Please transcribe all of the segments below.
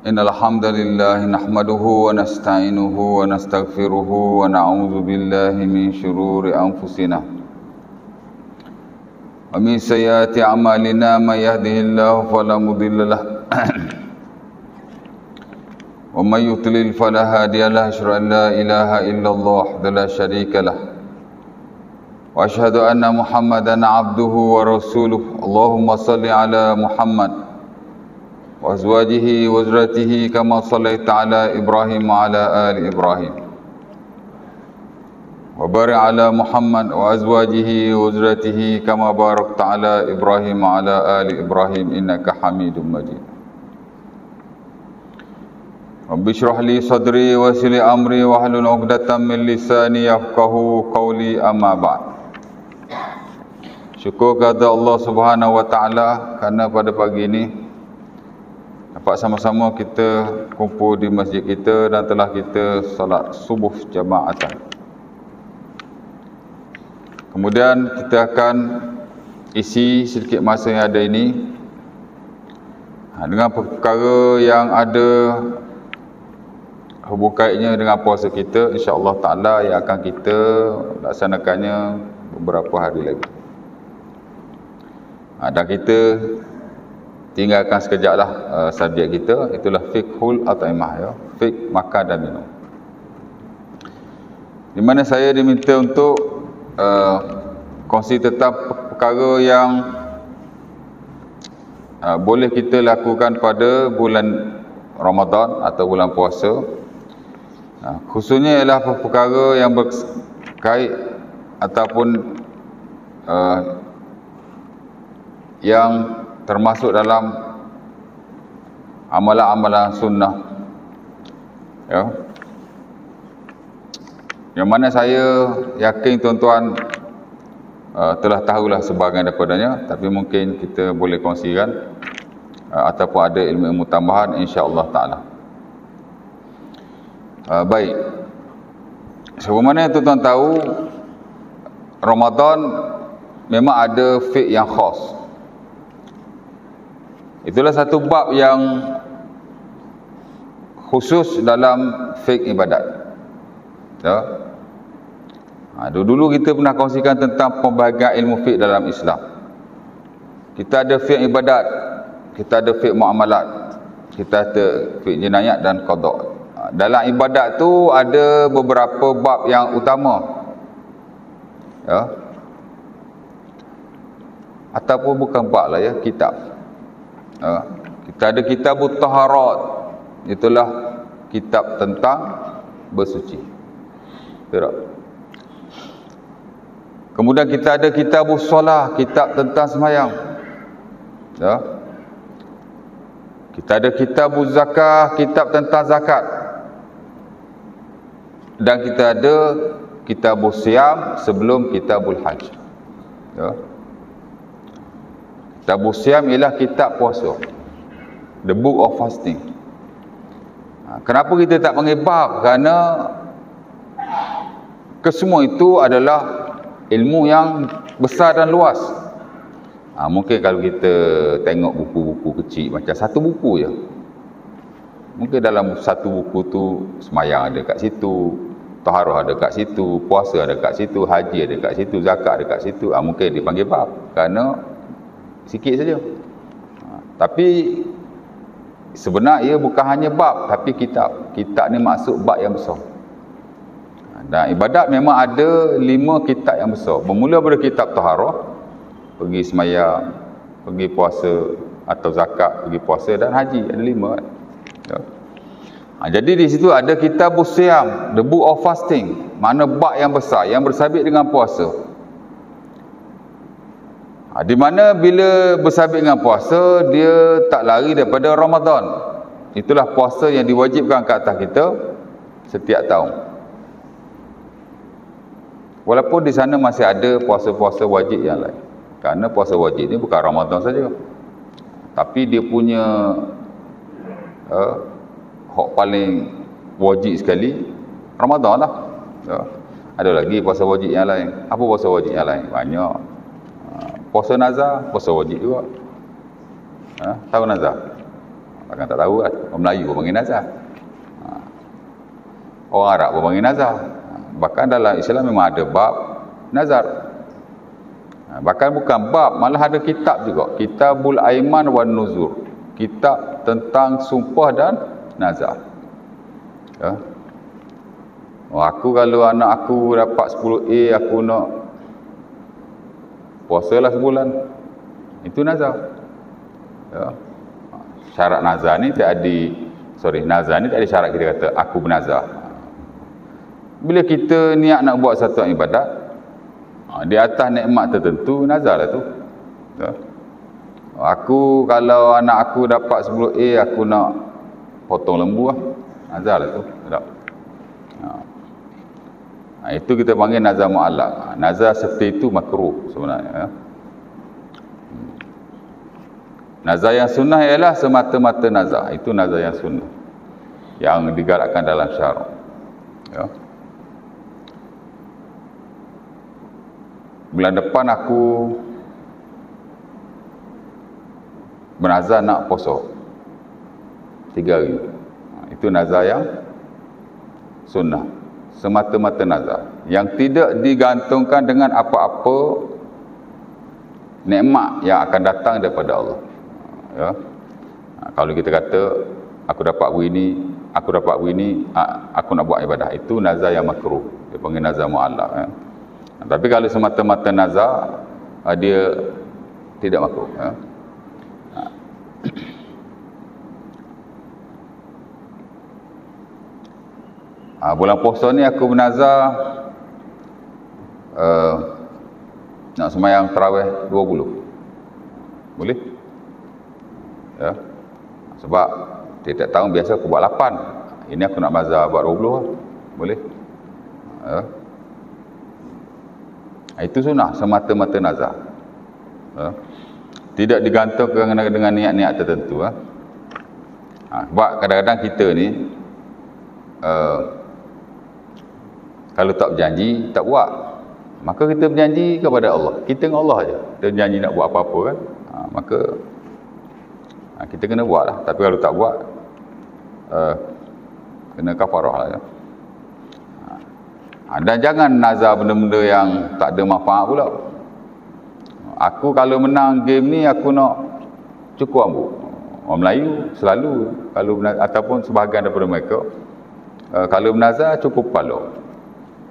إن الحمد لله نحمده ونستعينه ونستغفره ونعوذ بالله من شرور أنفسنا ومن سيئات أعمالنا من يهده الله فلا مضل له ومن يضلل فلا هادي له أشهد أن لا إله إلا الله وحده لا شريك له وأشهد أن محمدا عبده ورسوله اللهم صل على محمد وأزواجه وذريته كما صليت على إبراهيم وعلى آل إبراهيم وبارك على محمد وأزواجه وذريته كما باركت على إبراهيم وعلى آل إبراهيم إنك حميد مجيد رب اشرح لي صدري ويسر لي أمري واحلل عقدة من لساني يفقهوا قولي أما بعد. Syukur kepada Allah Subhanahu wa taala kerana pada pagi ini dapat sama-sama kita kumpul di masjid kita dan telah kita salat subuh jamaatan. Kemudian kita akan isi sedikit masa yang ada ini dengan perkara yang ada hubung kaitnya dengan puasa kita, insya-Allah taala yang akan kita laksanakannya beberapa hari lagi. Dan kita tinggalkan sekejap lah subjek kita, itulah fiqhul at'imah, ya, fiqh makan dan minum. Di mana saya diminta untuk kongsi tentang perkara yang boleh kita lakukan pada bulan Ramadan atau bulan puasa. Khususnya ialah perkara yang berkait ataupun yang termasuk dalam amalan-amalan sunnah, ya, yang mana saya yakin tuan-tuan telah tahulah sebahagian daripadanya, tapi mungkin kita boleh kongsikan ataupun ada ilmu-ilmu tambahan insya-Allah taala. Baik, sebagaimana tuan-tuan tahu, Ramadan memang ada fiqh yang khas. Itulah satu bab yang khusus dalam fiqh ibadat, ya. Dulu kita pernah kongsikan tentang pembahagian ilmu fiqh dalam Islam. Kita ada fiqh ibadat, kita ada fiqh muamalat, kita ada fiqh jinayat dan qada. Dalam ibadat tu ada beberapa bab yang utama, ya, ataupun bukan bab lah, ya, kitab. Kita ada kitabut taharat, itulah kitab tentang bersuci. Tak? Kemudian kita ada kitabus solah, kitab tentang sembahyang. Ya. Kita ada kitabuz zakah, kitab tentang zakat. Dan kita ada kitabus siam sebelum kitabul hajj. Ya. Kitabus siam ialah kitab puasa, the book of fasting. Kenapa kita tak panggil bab? Kerana kesemua itu adalah ilmu yang besar dan luas. Mungkin kalau kita tengok buku-buku kecil, macam satu buku je, mungkin dalam satu buku tu semayang ada kat situ, taharah ada kat situ, puasa ada kat situ, haji ada kat situ, zakat ada kat situ. Mungkin dipanggil bab kerana sikit saja. Tapi sebenarnya ia bukan hanya bab, tapi kitab. Kitab ni maksud bab yang besar. Dan ibadat memang ada 5 kitab yang besar. Bermula daripada kitab taharah, pergi semayang, pergi puasa atau zakat, pergi puasa dan haji, ada 5 kan. Ya. Jadi di situ ada kitab siam, the book of fasting, mana bab yang besar yang bersabit dengan puasa. Di mana bila bersabit dengan puasa, dia tak lari daripada Ramadan. Itulah puasa yang diwajibkan ke atas kita setiap tahun. Walaupun di sana masih ada puasa-puasa wajib yang lain. Kerana puasa wajib ni bukan Ramadan saja. Tapi dia punya hak paling wajib sekali Ramadan lah. Ya. Ada lagi puasa wajib yang lain. Apa puasa wajib yang lain? Banyak. Puasa nazar, puasa wajib juga. Tahu nazar? Bahkan tak tahu kan. Orang Melayu pun panggil nazar. Orang Arab pun panggil nazar. Bahkan dalam Islam memang ada bab nazar. Bahkan bukan bab, malah ada kitab juga. Kitabul Aiman wan Nuzur. Kitab tentang sumpah dan nazar. Ya. Aku kalau anak aku dapat 10A, aku nak puasalah sebulan. Itu nazar. Ya. Syarat nazar ni tak ada, nazar ni tak ada syarat kita kata aku bernazar. Bila kita niat nak buat satu ibadat, di atas nikmat tertentu, nazar lah tu. Ya. Aku kalau anak aku dapat 10A, aku nak potong lembu lah. Nazar lah tu. Tak. Itu kita panggil nazar mu'allaq. Nazar seperti itu makruh sebenarnya. Ya. Nazar yang sunnah ialah semata-mata nazar. Itu nazar yang sunnah, yang digalakkan dalam syarak. Ya. Bulan depan aku bernazar nak puasa 3 hari. Itu nazar yang sunnah, semata-mata nazar, yang tidak digantungkan dengan apa-apa nikmat yang akan datang daripada Allah. Ya. Kalau kita kata aku dapat begini, aku nak buat ibadah, itu nazar yang makruh. Dia panggil nazar mu'allaq. Ya. Tapi kalau semata-mata nazar, dia tidak makruh. Ya. Bulan puasa ni aku bernazar nak sembahyang tarawih 20. Boleh? Ya. Sebab tiap tahun biasa aku buat 8. Ini aku nak nazar buat 20 lah. Boleh? Ya. Itu sunnah, semata-mata nazar. Ya. Tidak digantungkan dengan niat-niat tertentu. Sebab kadang-kadang kita ni kalau tak berjanji, tak buat. Maka kita berjanji kepada Allah. Kita dengan Allah je. Kita berjanji nak buat apa-apa kan. Maka kita kena buat lah. Tapi kalau tak buat, kena kafarah lah. Ya. Dan jangan nazar benda-benda yang tak ada manfaat pula. Aku kalau menang game ni, aku nak cukup rambut. Orang Melayu selalu, kalau ataupun sebahagian daripada mereka, kalau bernazar cukup kepala.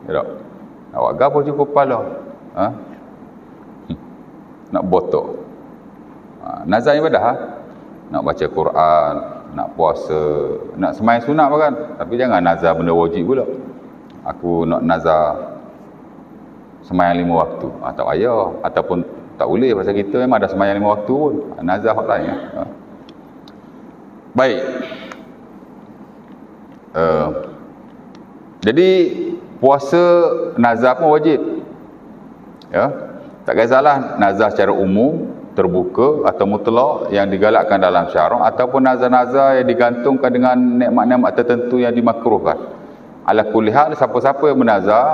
Ya tak? Awak gapo cukup kepala? Nak botok. Nazar ibadah, nak baca Quran, nak puasa, nak sembahyang sunat kan. Tapi jangan nazar benda wajib pula. Aku nak nazar sembahyang 5 waktu. Tak payah. Ataupun tak boleh, pasal kita memang ada sembahyang 5 waktu pun. Nazar hak lain. Baik. Jadi puasa nazar pun wajib. Ya. Tak kisahlah nazar secara umum, terbuka atau mutlak yang digalakkan dalam syarak, ataupun nazar-nazar yang digantungkan dengan nikmat-nikmat tertentu yang dimakruhkan. Ala kulli hal, siapa-siapa yang bernazar,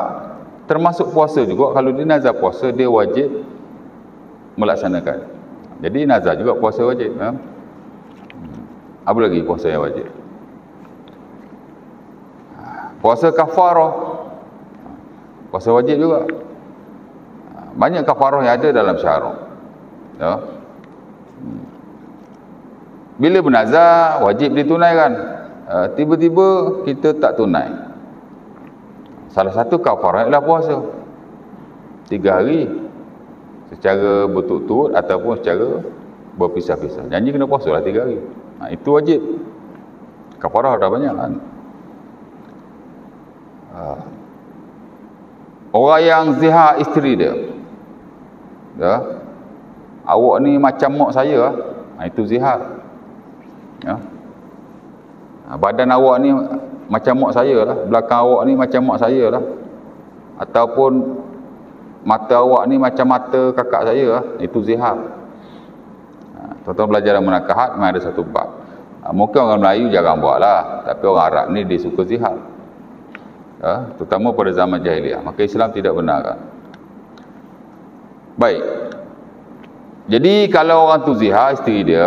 termasuk puasa juga, kalau dia nazar puasa, dia wajib melaksanakan. Jadi nazar juga puasa wajib. Ya. Apa lagi puasa yang wajib? Puasa kafarah. Puasa wajib juga. Banyak kafarah yang ada dalam syarak. Ya. Bila bernazar, wajib ditunaikan. Tiba-tiba kita tak tunai. Salah satu kafarah ialah puasa 3 hari secara berturut-turut ataupun secara berpisah-pisah. Janji kena puasa lah 3 hari. Itu wajib. Kafarah dah banyak kan. Orang yang zihar isteri dia, ya, awak ni macam mak saya, itu zihar. Ya. Badan awak ni macam mak saya lah, belakang awak ni macam mak saya lah, ataupun mata awak ni macam mata kakak saya lah, itu zihar. Tuan-tuan belajar dalam munakahat, memang ada satu bab. Mungkin orang Melayu jarang buat lah, tapi orang Arab ni dia suka zihar. Ya, terutama pada zaman jahiliah. Maka Islam tidak benarkan. Baik. Jadi kalau orang tu zihar isteri dia,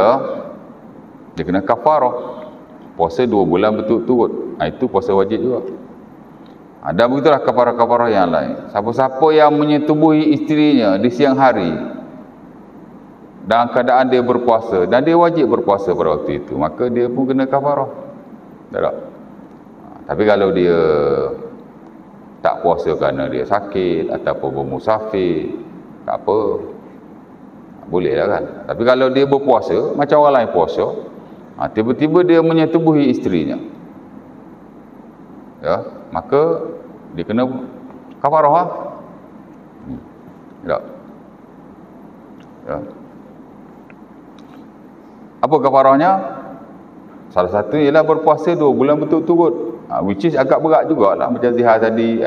dia kena kafarah. Puasa 2 bulan berturut-turut. Itu puasa wajib juga. Dan begitulah kafarah-kafarah yang lain. Siapa-siapa yang menyetubuhi isterinya di siang hari dalam keadaan dia berpuasa, dan dia wajib berpuasa pada waktu itu, maka dia pun kena kafarah. Tak? Tapi kalau dia tak puasa kerana dia sakit ataupun bermusafir, tak apa, boleh lah kan. Tapi kalau dia berpuasa macam orang lain puasa, tiba-tiba dia menyetubuhi isterinya, ya, maka dia kena kafarah. Ya. Ya. Apa kafarahnya? Salah satu ialah berpuasa 2 bulan berturut-turut. Which is agak berat jugalah, macam Zihar tadi.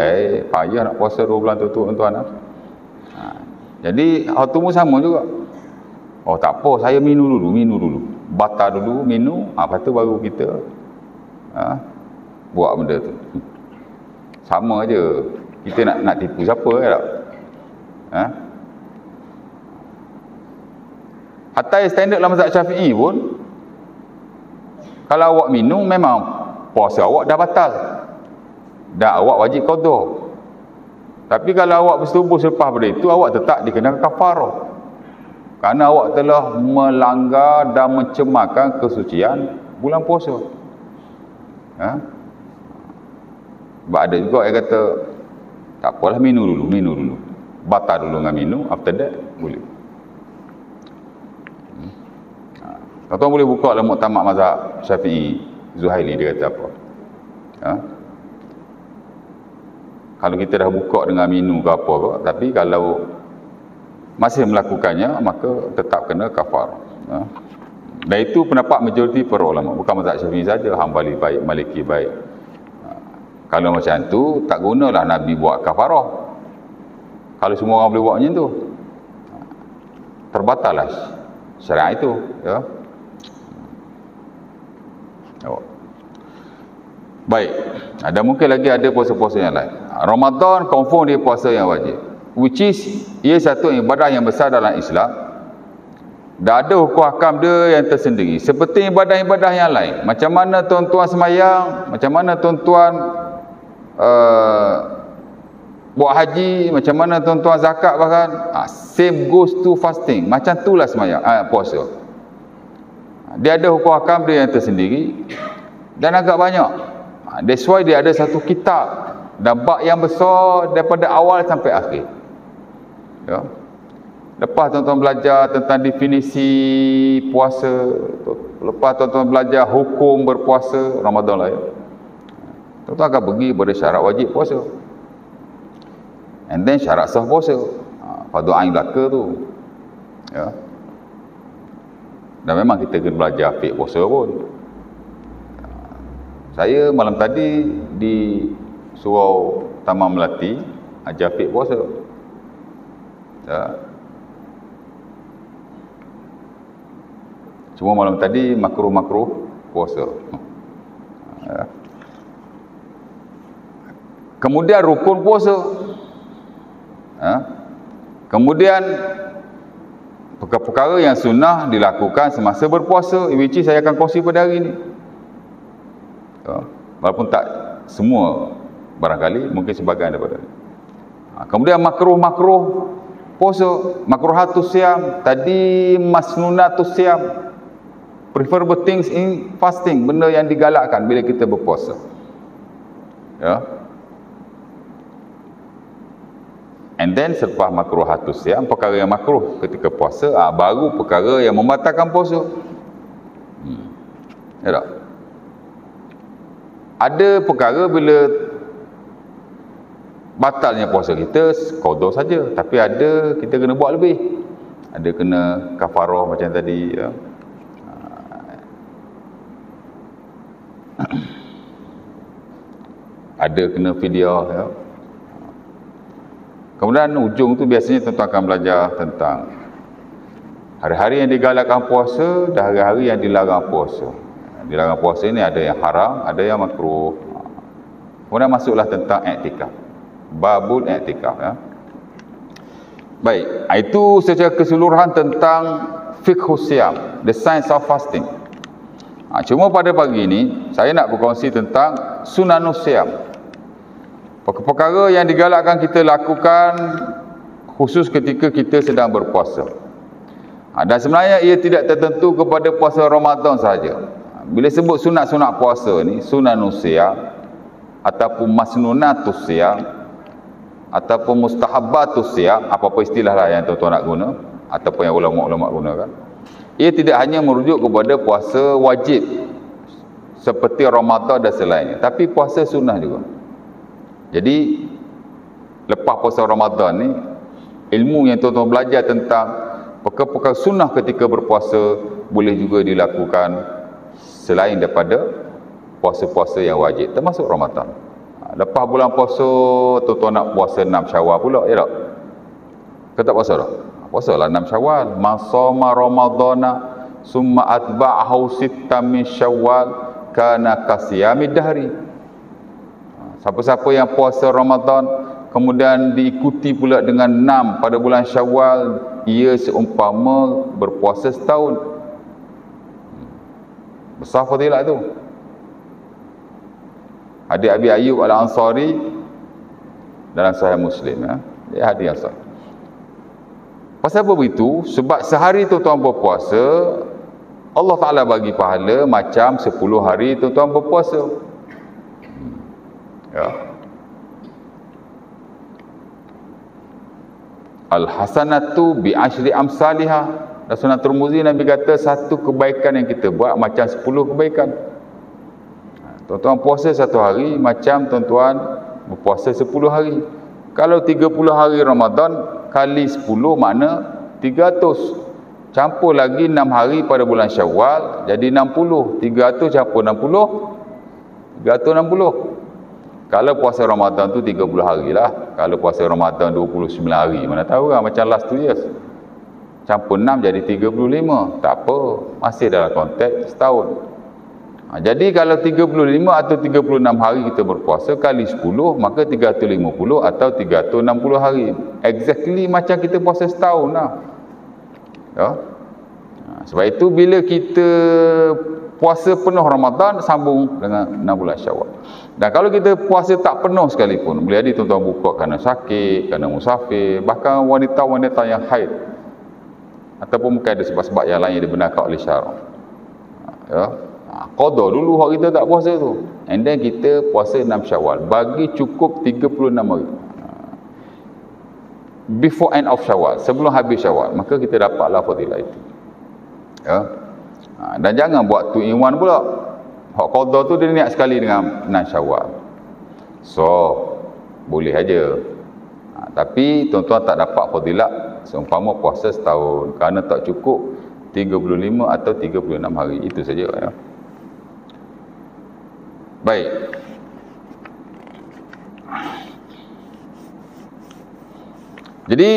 Payah nak puasa 2 bulan berturut-turut, tuan-tuan. Jadi hal tu pun sama juga. Oh tak apa, saya minum dulu. Batal dulu, minum. Lepas tu baru kita buat benda tu. Sama je. Kita nak tipu siapa tak? Hatta standard dalam mazhab Syafi'i pun, kalau awak minum memang puasa awak dah batal, dan awak wajib qada. Tapi kalau awak bersetubuh selepas pada itu, awak tetap dikenakan kafarah, kerana awak telah melanggar dan mencemarkan kesucian bulan puasa. Sebab ada juga yang kata tak apalah, minum dulu, batal dulu dengan minum, after that boleh. Tuan-tuan boleh buka dalam Muktamad Mazhab Syafi'i, Zuhaili dia kata apa. Kalau kita dah buka dengan minum ke apa ke, tapi kalau masih melakukannya, maka tetap kena kafarah. Dan itu pendapat majoriti para ulama, bukan mazhab Syafi'i saja, Hambali baik, Maliki baik. Kalau macam tu, tak gunalah Nabi buat kafarah. Kalau semua orang boleh buat macam tu, terbatallah syariat itu, ya. Baik, ada mungkin lagi ada puasa-puasa yang lain. Ramadan confirm dia puasa yang wajib, which is ia satu ibadah yang besar dalam Islam, dan ada hukum hakam dia yang tersendiri, seperti ibadah-ibadah yang lain. Macam mana tuan-tuan semayang, macam mana tuan-tuan buat haji, macam mana tuan-tuan zakat, bahkan same goes to fasting. Macam itulah semayang, puasa. Dia ada hukum hakam dia yang tersendiri, dan agak banyak. That's why dia ada satu kitab dan bab yang besar daripada awal sampai akhir, ya. Lepas tuan-tuan belajar tentang definisi puasa, lepas tuan-tuan belajar hukum berpuasa Ramadan lah, ya, tuan-tuan akan pergi pada syarat wajib puasa, and then syarat sah puasa, fardu ain belaka tu, ya. Dan memang kita kena belajar fiqh puasa pun. Saya malam tadi di Surau Taman Melati ajar fiqh puasa, ya. Cuma malam tadi makruh-makruh puasa, ya. Kemudian rukun puasa, ya. Kemudian perkara-perkara yang sunnah dilakukan semasa berpuasa, which is saya akan kongsi pada hari ini, ya. Walaupun tak semua, barangkali mungkin sebahagian daripada. Kemudian makruh-makruh puasa, makruhatus siam, tadi masnunatus siam, preferable things in fasting, benda yang digalakkan bila kita berpuasa, ya. And then selepas makruhatus siam, perkara yang makruh ketika puasa, baru perkara yang membatalkan puasa. Ya tak? Ada perkara bila batalnya puasa kita, qada saja, tapi ada kita kena buat lebih. Ada kena kafarah macam tadi, ya. Ada kena fidyah, ya. Kemudian ujung tu biasanya tuan-tuan akan belajar tentang hari-hari yang digalakkan puasa dan hari-hari yang dilarang puasa. Dilarang puasa ini ada yang haram, ada yang makruh. Kemudian masuklah tentang i'tikaf, babul i'tikaf, ya. Baik, itu secara keseluruhan tentang fiqhus siam, the science of fasting. Cuma pada pagi ini saya nak berkongsi tentang sunanus siam. Perkara yang digalakkan kita lakukan khusus ketika kita sedang berpuasa. Dan sebenarnya ia tidak tertentu kepada puasa Ramadan sahaja. Bila sebut sunat-sunat puasa ni, sunanus siam ataupun masnunatus siam ataupun mustahabbatus siam, apa-apa istilah lah yang tuan-tuan nak guna ataupun yang ulama-ulama gunakan, ia tidak hanya merujuk kepada puasa wajib seperti Ramadan dan selainnya, tapi puasa sunnah juga. Jadi lepas puasa Ramadan ni, ilmu yang tuan-tuan belajar tentang perkara-perkara sunnah ketika berpuasa boleh juga dilakukan selain daripada puasa-puasa yang wajib, termasuk Ramadan. Lepas bulan puasa, tuan-tuan nak puasa 6 Syawal pula, ya tak? Kau tak puasa tak? Puasalah 6 Syawal. Masama Ramadana summa atba'ahu sittam min Syawal kana kasiyamid dahri. Siapa-siapa yang puasa Ramadan kemudian diikuti pula dengan 6 pada bulan Syawal, ia seumpama berpuasa setahun. Besar fadilah tu. Hadis Abi Ayyub Al-Ansari dalam Sahih Muslim, ya. Dia hadis yang sahih. Pasal apa begitu? Sebab sehari tuan-tuan berpuasa, Allah Ta'ala bagi pahala macam 10 hari tuan-tuan berpuasa. Ya. Al-hasanatu bi asyri amsalihah. Dan Sunan Tirmizi Nabi kata satu kebaikan yang kita buat macam 10 kebaikan. Tuan-tuan puasa satu hari macam tuan-tuan berpuasa 10 hari. Kalau 30 hari Ramadan kali 10 makna 300. Campur lagi 6 hari pada bulan Syawal jadi 60. 300 campur 60, 360. Kalau puasa Ramadan tu 30 hari lah. Kalau puasa Ramadan 29 hari, mana tahu kan, macam last 2 years. Campur 6 jadi 35. Tak apa, masih dalam konteks setahun. Jadi kalau 35 atau 36 hari kita berpuasa kali 10, maka 350 atau 360 hari. Exactly macam kita puasa setahun lah. Ya? Sebab itu bila kita puasa penuh Ramadan, sambung dengan 6 bulan Syawal. Dan kalau kita puasa tak penuh sekalipun, boleh jadi tuan-tuan buka kerana sakit, kerana musafir, bahkan wanita-wanita yang haid, ataupun mungkin ada sebab-sebab yang lain yang dibenarkan oleh syarak. Ya? Qadha dulu hak kita tak puasa tu, and then kita puasa 6 Syawal, bagi cukup 36 hari before end of Syawal, sebelum habis Syawal, maka kita dapatlah fadilah itu. Ya. Dan jangan buat 2 in 1 pula. Hak qadha tu dia niat sekali dengan 6 Syawal, so boleh aja. Tapi tuan-tuan tak dapat fadilah seumpama puasa setahun, kerana tak cukup 35 atau 36 hari. Itu saja, ya. Baik. Jadi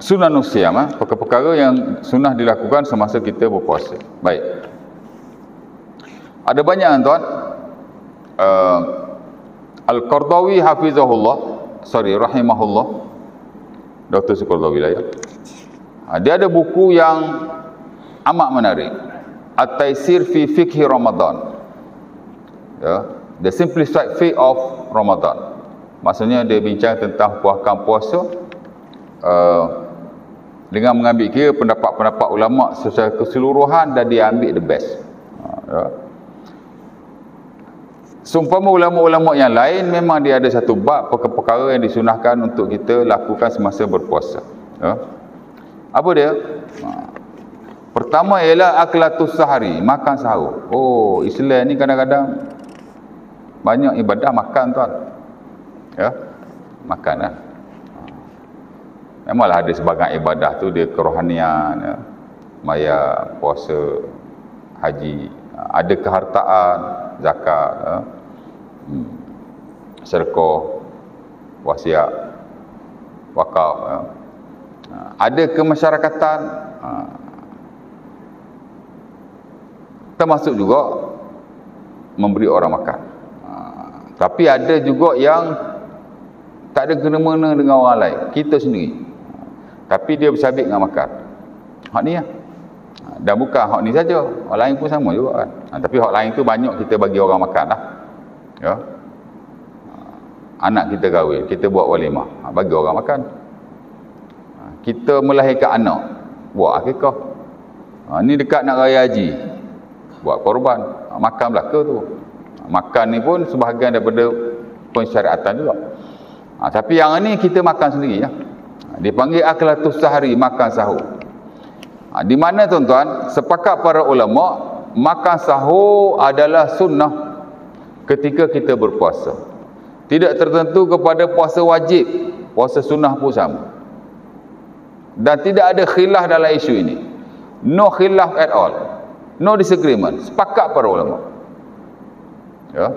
sunanus siam, perkara-perkara yang sunnah dilakukan semasa kita berpuasa. Baik. Ada banyak tuan. Al-Qardawi rahimahullah, Dr. Qardawi lah, ya. Dia ada buku yang amat menarik, At-Taisir fi Fiqhi Ramadan. Ya, The Simplified Fiqh of Ramadan. Maksudnya dia bincang tentang puahkan puasa dengan mengambil kira pendapat-pendapat ulama secara keseluruhan, dan dia ambil the best. Ya. Seumpama ulama-ulama yang lain, memang dia ada satu bab perkara-perkara yang disunahkan untuk kita lakukan semasa berpuasa. Ya. Apa dia? Pertama ialah aklatus sahari, makan sahur. Oh, Islam ni kadang-kadang banyak ibadah makan, tuan. Ya, makan lah. Memanglah ada sebagian ibadah tu dia kerohanian, ya. Maya, puasa, haji, ada kehartaan, zakat, ya. Sedekah, wasiat, wakaf, ya. Ada kemasyarakatan, termasuk juga memberi orang makan. Tapi ada juga yang tak ada kena-mena dengan orang lain, kita sendiri, tapi dia bersabit dengan makan. Hak ni lah. Dan bukan hak ni saja, hak lain pun sama juga kan. Tapi hak lain tu banyak kita bagi orang makan lah. Ya. Anak kita kahwin, kita buat walimah, bagi orang makan. Kita melahirkan anak, buat akikah. Ni dekat nak raya haji, buat korban, makan belaka tu. Makan ni pun sebahagian daripada pensyariatan juga. Tapi yang ni kita makan sendiri ya. Dipanggil aklatus sahri, makan sahur. Di mana tuan-tuan, sepakat para ulama, makan sahur adalah sunnah ketika kita berpuasa. Tidak tertentu kepada puasa wajib, puasa sunnah pun sama. Dan tidak ada khilaf dalam isu ini. No khilaf at all. No disagreement. Sepakat para ulama. Ya.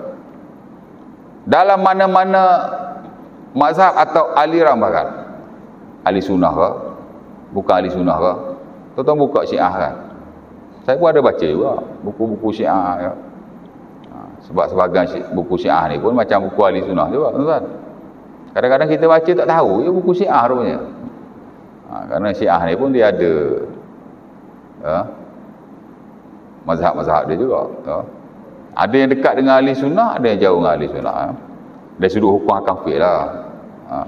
Dalam mana-mana mazhab atau aliran bahkan. Ahli sunnah ke? Bukan ahli sunnah ke? Tuan-tuan buka Syiah kan? Saya pun ada baca juga buku-buku Syiah ya. Sebab sebahagian buku Syiah ni pun macam buku ahli sunnah juga tuan-tuan. Kadang-kadang kita baca tak tahu ya buku Syiah rupanya. Kerana Syiah ni pun dia ada ya, mazhab-mazhab dia juga ya. Ada yang dekat dengan ahli sunnah, ada yang jauh dengan ahli sunnah ya. Dari sudut hukum kafir lah ya.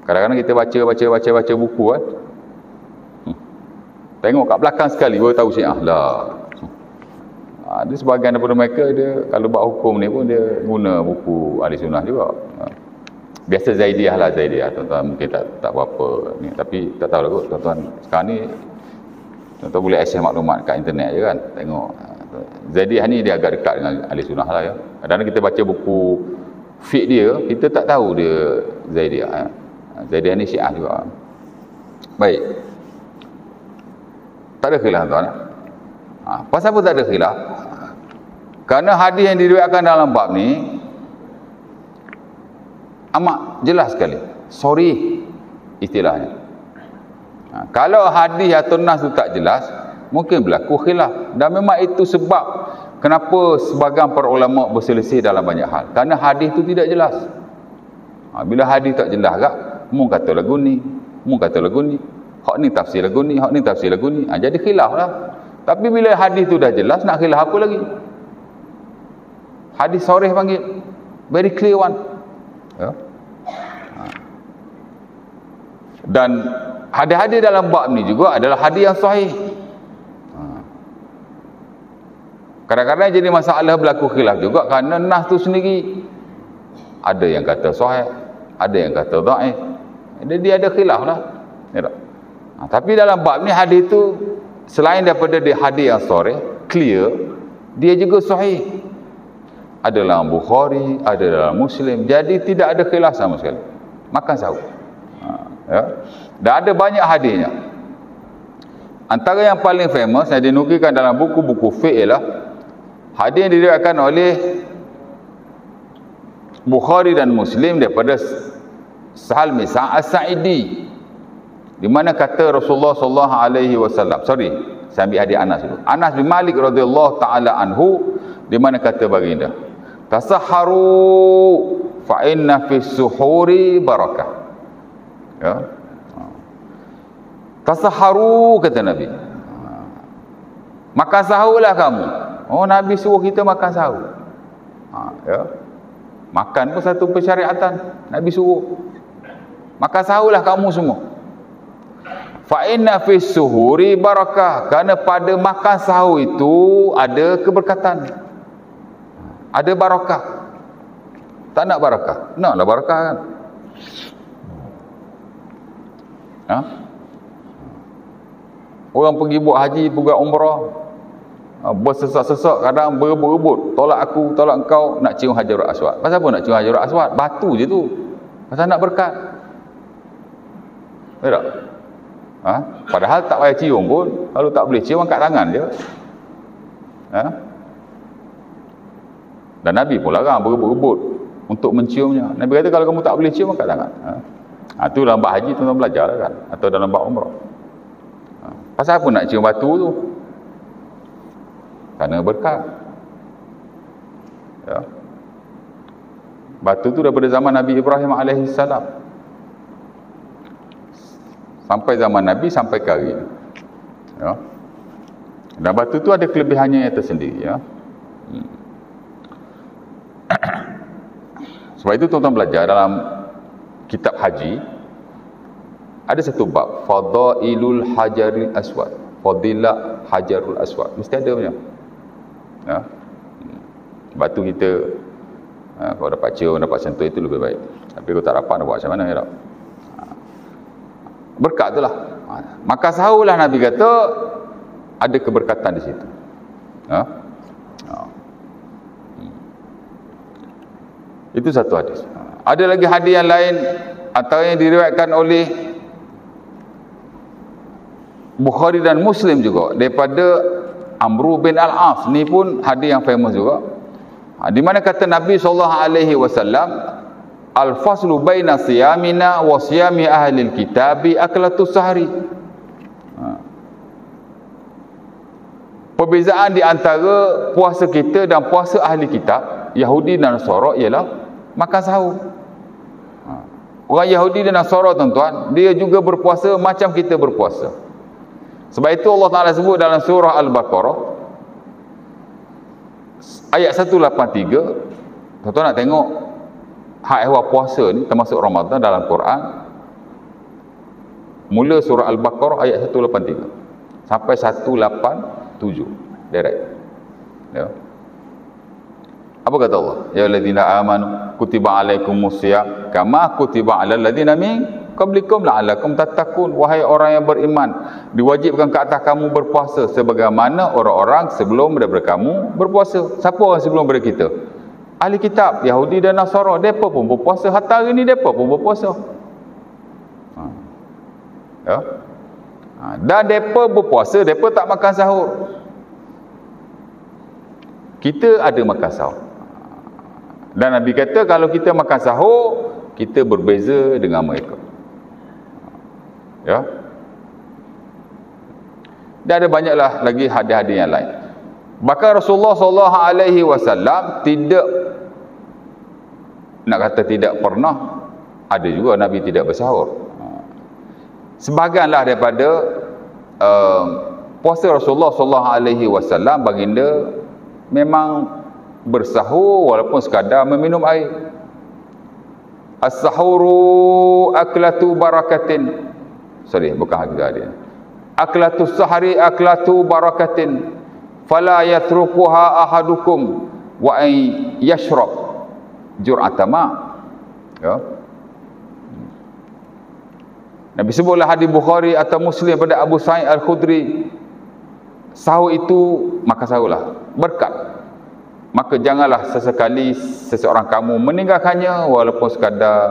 Kadang-kadang kita baca buku kan. Tengok kat belakang sekali baru tahu Syiah lah. Ada sebahagian daripada mereka dia kalau buat hukum ni pun dia guna buku ahli sunnah juga. Biasa Zaidiyah lah Zaidiyah tuan-tuan mungkin tak berapa ni, tapi tak tahu lah kot tuan-tuan. Sekarang ni tuan-tuan boleh akses maklumat kat internet je kan. Tengok Zaidiyah ni dia agak dekat dengan ahli sunnah lah ya. Kadang-kadang kita baca buku fiqh dia, kita tak tahu dia Zaidiyah ya. Zaidiyah ni Syiah juga. Baik. Tak ada khilaf tuan. Pasal apa tak ada khilaf? Kerana hadis yang diriwayatkan dalam bab ni amat jelas sekali. Sorry istilahnya. Kalau hadis atau nas tu tak jelas, mungkin berlaku khilaf. Dan memang itu sebab kenapa sebahagian para ulama berselisih dalam banyak hal. Kerana hadis tu tidak jelas. Bila hadis tak jelas kak, mu kata lagu ni, mu kata lagu ni. Hak ni tafsir lagu ni, hak ni tafsir lagu ni. Jadi khilaf lah. Tapi bila hadis tu dah jelas, nak khilaf apa lagi? Hadis soreh panggil. Very clear one. Ya. Dan hadis-hadis dalam bab ni juga adalah hadis yang sahih. Kadang-kadang jadi masalah berlaku khilaf juga kerana nas tu sendiri. Ada yang kata sahih, ada yang kata dhaif. Dia ada khilaf lah. Ya tak? Tapi dalam bab ni hadis tu selain daripada dia hadis yang sahih, clear, dia juga sahih. Ada dalam Bukhari, ada dalam Muslim. Jadi tidak ada khilaf sama sekali. Makan sahur. Ya. Dan ada banyak hadisnya. Antara yang paling famous yang dinukilkan dalam buku-buku fiqh ialah hadis yang diriwayatkan oleh Bukhari dan Muslim daripada Sahal bin Sa'ad As-Sa'idi, di mana kata Rasulullah sallallahu alaihi wasallam, saya ambil hadis Anas dulu. Anas bin Malik radhiyallahu taala anhu, di mana kata baginda, tasahharu fa inna fi suhuri barakah. Ya. Tasahharu kata Nabi. Makan sahurlah kamu. Oh, Nabi suruh kita makan sahur. Ya. Makan pun satu persyariatan. Nabi suruh. Makan sahurlah kamu semua. Fa inna fi suhuri barakah, kerana pada makan sahur itu ada keberkatan, ada barakah. Tak nak barakah? Naklah barakah kan? Orang pergi buat haji, pergi umrah, bersesak-sesak, kadang berebut-rebut, tolak aku, tolak engkau, nak cium Hajarul Aswad. Pasal apa nak cium Hajarul Aswad? Batu je tu. Pasal nak berkat. Betul tak? Padahal tak payah cium pun. Kalau tak boleh cium, angkat tangan je. Dan Nabi pun larang berebut-rebut untuk menciumnya. Nabi kata kalau kamu tak boleh cium, angkat tangan. Itu dalam bab haji tuan-tuan belajar lah kan, atau dalam bab umrah. Pasal apa nak cium batu tu? Kerana berkat. Ya. Batu tu daripada zaman Nabi Ibrahim alaihissalam sampai zaman Nabi, sampai ke hari ini. Ya. Dan batu tu ada kelebihannya yang tersendiri, ya. Sebab itu tuan-tuan belajar dalam kitab haji ada satu bab Fadailul Hajaril Aswad, Fadilah Hajarul Aswad, mesti ada punya. Ya. Batu kita kalau dapat cium, dapat sentuh itu lebih baik. Tapi kalau tak dapat nak buat macam mana, ya tak? Berkat itulah. Maka sahurlah Nabi kata ada keberkatan di situ. Ha? Itu satu hadis. Ada lagi hadis yang lain atau yang diriwayatkan oleh Bukhari dan Muslim juga daripada Amru bin Al-As. Ni pun hadis yang famous juga. Di mana kata Nabi SAW, al-faslu baina siyamina wa siyami ahli al-kitabi aklatus sahri. Perbezaan di antara puasa kita dan puasa ahli kitab, Yahudi dan Nasara, ialah makan sahur. Orang Yahudi dan Nasara, tuan-tuan, dia juga berpuasa macam kita berpuasa. Sebab itu Allah Ta'ala sebut dalam surah Al-Baqarah ayat 183. Tuan-tuan nak tengok hak ehwal puasa ni termasuk Ramadan dalam Quran. Mula surah Al-Baqarah ayat 183 sampai 187 direct. Ya. Apa kata Allah? Ya alladzina amanu kutiba alaikumusiyam kama kutiba alal ladzina min qablikum la'allakum tattaqun. Wahai orang yang beriman, diwajibkan ke atas kamu berpuasa sebagaimana orang-orang sebelum daripada kamu berpuasa. Siapa orang sebelum daripada kita? Ahli kitab, Yahudi dan Nasara. Depa pun berpuasa. Hatta hari ni depa pun berpuasa. Ya. Dan depa berpuasa, depa tak makan sahur. Kita ada makan sahur. Dan Nabi kata kalau kita makan sahur, kita berbeza dengan mereka. Ya. Dan ada banyaklah lagi hadis-hadis yang lain. Bahkan Rasulullah SAW tidak, nak kata tidak pernah, ada juga Nabi tidak bersahur. Sebahagianlah daripada puasa Rasulullah SAW, baginda memang bersahur walaupun sekadar meminum air. As-sahuru aklatu barakatin. Sorry, bukan hakika dia. Aklatu sahari aklatu barakatin. Fala yatrukuha ahadukum wa ay yashrab jur'atama. Ya. Nabi sebutlah hadis Bukhari atau Muslim pada Abu Sa'id Al-Khudri, sahur itu, maka sahurlah, berkat. Maka janganlah sesekali seseorang kamu meninggalkannya walaupun sekadar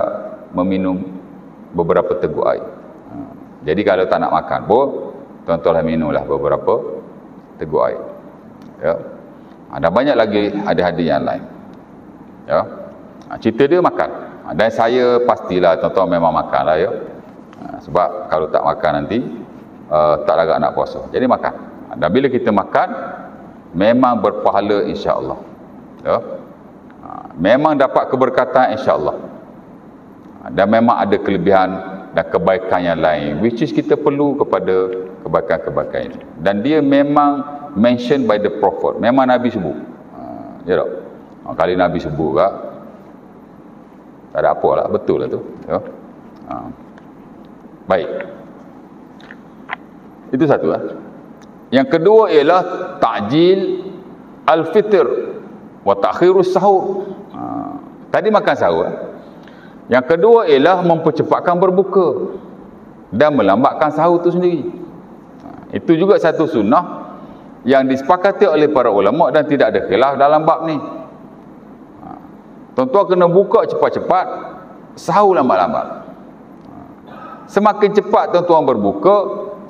meminum beberapa teguk air. Jadi kalau tak nak makan pun, tuan-tuanlah minumlah beberapa teguk air. Ya. Ada banyak lagi hadis-hadis yang lain. Ya. Cerita dia makan. Dan saya pastilah tuan-tuan memang makanlah, ya. Sebab kalau tak makan nanti tak larat nak puasa. Jadi makan. Dan bila kita makan, memang berpahala insya-Allah. Ya. Memang dapat keberkatan insya-Allah. Dan memang ada kelebihan dan kebaikan yang lain, which is kita perlu kepada kebaikan-kebaikan ini. Dan dia memang mentioned by the prophet. Memang Nabi sebut. Ya tak? Kali Nabi sebut tak, tak ada apa lah, betul lah tu. Ya. Baik. Itu satu lah. Yang kedua ialah ta'jil al-fitr wa ta'khirus sahur. Tadi makan sahur. Yang kedua ialah mempercepatkan berbuka dan melambatkan sahur itu sendiri. Itu juga satu sunnah yang disepakati oleh para ulama dan tidak ada khilaf dalam bab ni. Tuan-tuan kena buka cepat-cepat, sahur lambat-lambat. Semakin cepat tuan-tuan berbuka,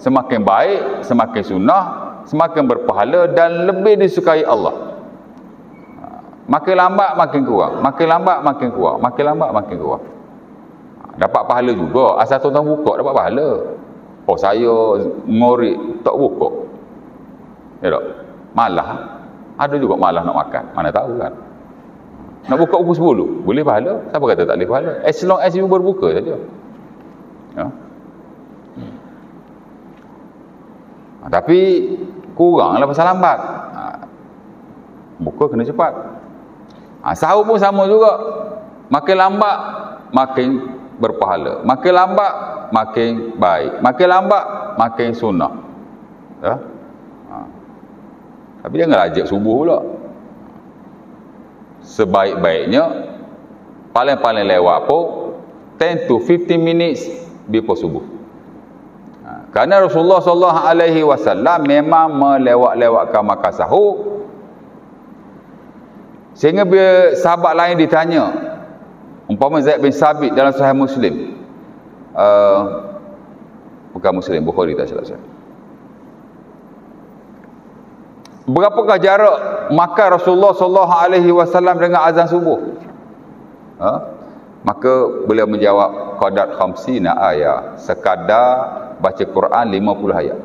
semakin baik, semakin sunnah, semakin berpahala dan lebih disukai Allah. Makin lambat makin kurang, makin lambat makin kurang, makin lambat makin kurang. Dapat pahala juga, asal tuan-tuan buka dapat pahala. Oh saya ngorek tak buka, ya tak? Malah, ada juga malah nak makan, mana tahu kan. Nak buka pukul 10, boleh pahala? Siapa kata tak boleh pahala? As long as you berbuka saja. Ya. Tapi kuranglah pasal lambat. Buka kena cepat. Sahur pun sama juga. Makin lambat makin berpahala. Makin lambat makin baik. Makin lambat makin sunnah. Ya? Tapi janganlah ajak subuh pula. Sebaik-baiknya paling-paling lewat pun 10 to 15 minutes before subuh. Kerana Rasulullah SAW memang melewat-lewatkan makan sahur. Sehingga bila sahabat lain ditanya, umpama Zaid bin Sabit dalam Sahih Muslim, bukan Muslim, Bukhari tak silap saya, berapakah jarak makan Rasulullah SAW dengan azan subuh? Maka beliau menjawab, qadat khamsina ayat, sekadar baca Quran 50 ayat.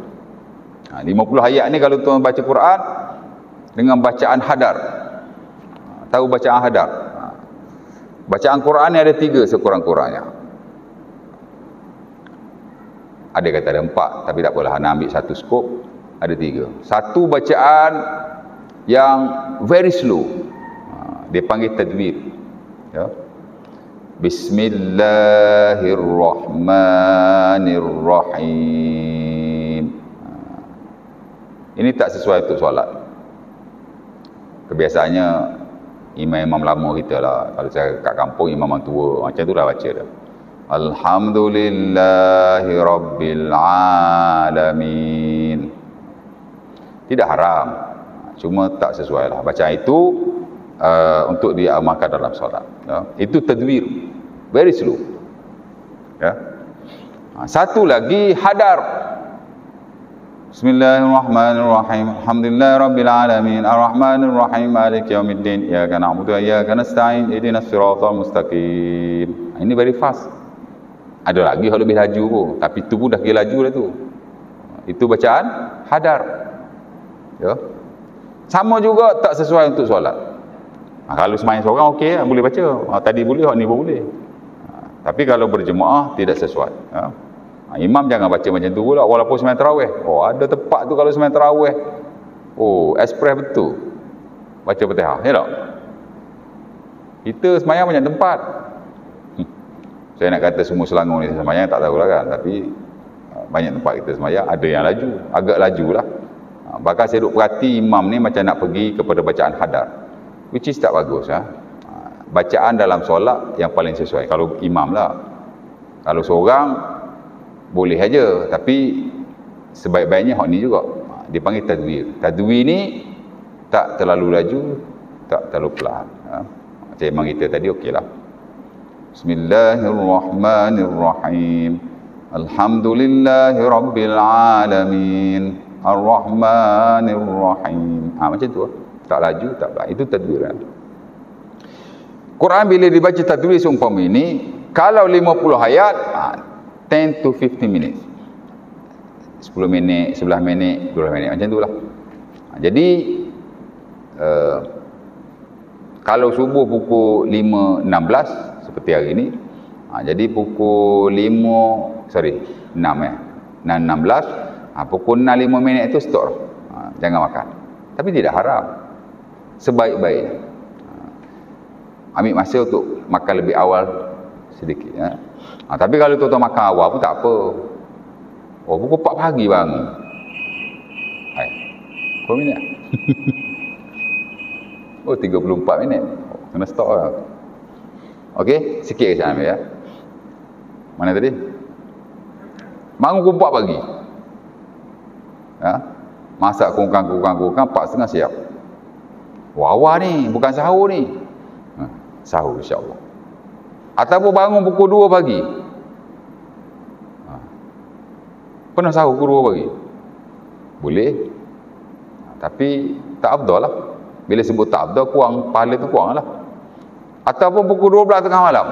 50 ayat ni kalau tuan baca Quran dengan bacaan hadar. Tahu bacaan hadar? Bacaan Quran ni ada 3 sekurang-kurangnya. Ada kata ada 4, tapi tak apalah, nak ambil satu skop, ada 3. Satu bacaan yang very slow, dia panggil tadwir, ya. Bismillahirrahmanirrahim. Ini tak sesuai untuk solat. Kebiasaannya imam-imam lama kita lah, kalau saya kat kampung imam tua, macam tu lah baca dah. Alhamdulillahi Rabbil Alamin. Tidak haram, cuma tak sesuai lah. Bacaan itu untuk diamalkan dalam solat, ya. Itu tadwir, very slow, ya. Satu lagi hadar. Bismillahirrahmanirrahim. Alhamdulillahirabbil alamin. Arrahmanirrahim. Maliki yaumiddin. Iyyaka na'budu wa iyyaka nasta'in. Ihdinas siratal mustaqim. Ini very fast. Ada lagi yang lebih laju pun, tapi itu pun dah kira laju dah tu. Itu bacaan hadar, ya. Sama juga tak sesuai untuk solat. Kalau sembahyang seorang okey, boleh baca. Tadi boleh, ni pun boleh. Tapi kalau berjemaah tidak sesuai, ya. Imam jangan baca macam tu pula walaupun sembahyang tarawih. Ada tempat tu kalau sembahyang tarawih, express betul baca Fatihah, ya tak? Kita sembahyang banyak tempat. Saya nak kata semua Selangor ni sembahyang tak tahulah kan, tapi banyak tempat kita sembahyang ada yang laju, agak laju lah. Bahkan saya duk perhati imam ni macam nak pergi kepada bacaan hadar, which is tak bagus, ha? Bacaan dalam solat yang paling sesuai kalau imam lah. Kalau seorang boleh aja, tapi sebaik-baiknya hak ni juga. Dia panggil tadwir. Tadwir ni tak terlalu laju, tak terlalu pelan. Macam imam kita tadi, okeylah. Bismillahirrahmanirrahim. Alhamdulillahirabbil alamin. Arrahmanirrahim. Macam tu. Tak laju, tak pelan. Itu tadwir. Quran bila dibaca tadwir seumpama ini, kalau 50 ayat, 10 to 15 minutes. 10 minit, 11 minit, 12 minit, macam itulah. Jadi kalau subuh pukul 5.16 seperti hari ini, jadi pukul 6.16, pukul 6.05 minit itu stop. Jangan makan. Tapi tidak haram. Sebaik-baiknya ambil masa untuk makan lebih awal sedikit, ya. Tapi kalau tuan-tuan makan awal pun tak apa. Pukul 4 pagi bang. Berapa minit? 34 minit. Kena stop lah. Okey, sikit ke saya ambil, ya. Mana tadi? Bangun pukul 4 pagi. Ya. Masak kurang 4:30 siap. Awal ni, bukan sahur ni. Sahur insya-Allah. Ataupun bangun pukul 2 pagi. Pernah sahur pukul 2 pagi? Boleh. Tapi tak afdal lah. Bila sebut tak afdal, kurang, pahala tu kurang lah. Ataupun pukul 12 tengah malam.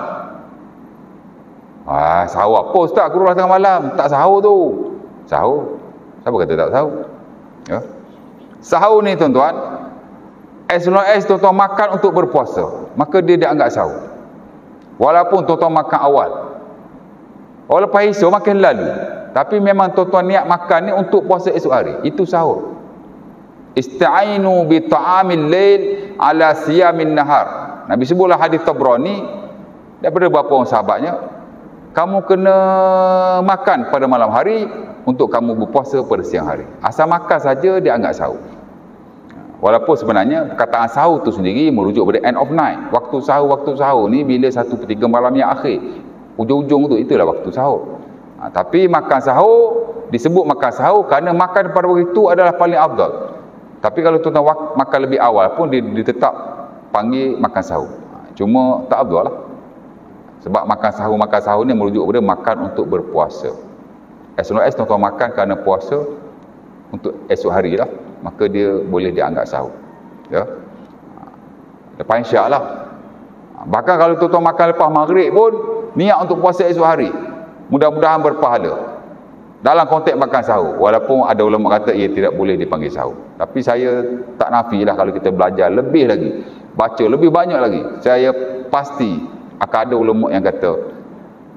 Sahur apa ustaz pukul 12 tengah malam? Tak sahur tu. Sahur. Siapa kata tak sahur? Ya. Sahur ni tuan-tuan, as long as tuan-tuan makan untuk berpuasa, maka dia dianggap sahur. Walaupun tuan-tuan makan awal. Lepas esok makan lalu. Tapi memang tuan-tuan niat makan ni untuk puasa esok hari. Itu sahur. Ista'inu bi ta'amil lail ala siyamin nahar. Nabi sebutlah hadis Tabrani daripada beberapa orang sahabatnya, kamu kena makan pada malam hari untuk kamu berpuasa pada siang hari. Asal makan saja dia anggap sahur. Walaupun sebenarnya perkataan sahur tu sendiri merujuk pada end of night. Waktu sahur ni bila 1/3 malam yang akhir. Ujung-ujung tu itulah waktu sahur. Tapi makan sahur disebut makan sahur kerana makan pada waktu itu adalah paling afdal. Tapi kalau tuan-tuan makan lebih awal pun dia tetap panggil makan sahur. Cuma tak afdal lah. Sebab makan sahur ni merujuk pada makan untuk berpuasa. As long as tuan-tuan makan kerana puasa untuk esok hari lah, maka dia boleh dianggap sahur. Ya. Lepas isyak lah. Bahkan kalau tuan-tuan makan lepas maghrib pun niat untuk puasa esok hari, mudah-mudahan berpahala. Dalam konteks makan sahur, walaupun ada ulama kata ia tidak boleh dipanggil sahur. Tapi saya tak nafilah kalau kita belajar lebih lagi, baca lebih banyak lagi, saya pasti akan ada ulama yang kata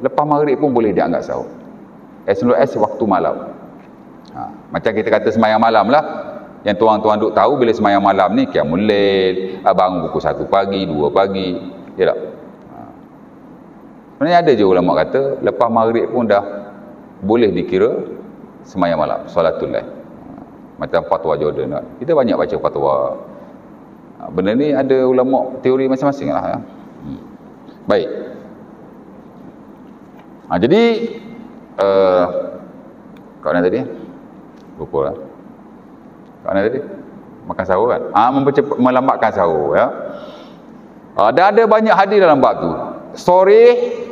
lepas maghrib pun boleh dianggap sahur. As long as waktu malam. Macam kita kata semayang malam lah. Yang tuan-tuan duk tahu bila semayang malam ni qiyamul lail, bangun pukul 1 pagi, 2 pagi. Ya tak? Sebenarnya ada je ulama kata lepas maghrib pun dah boleh dikira semayang malam, solatul lail. Macam fatwa Jordan. Kita banyak baca fatwa. Benda ni ada ulama teori masing-masing lah. Baik. Jadi kat mana tadi? Lupa lah. Kat mana tadi? Makan sahur kan? Melambatkan sahur ya. Dan ada banyak hadis dalam bab tu. Sahih.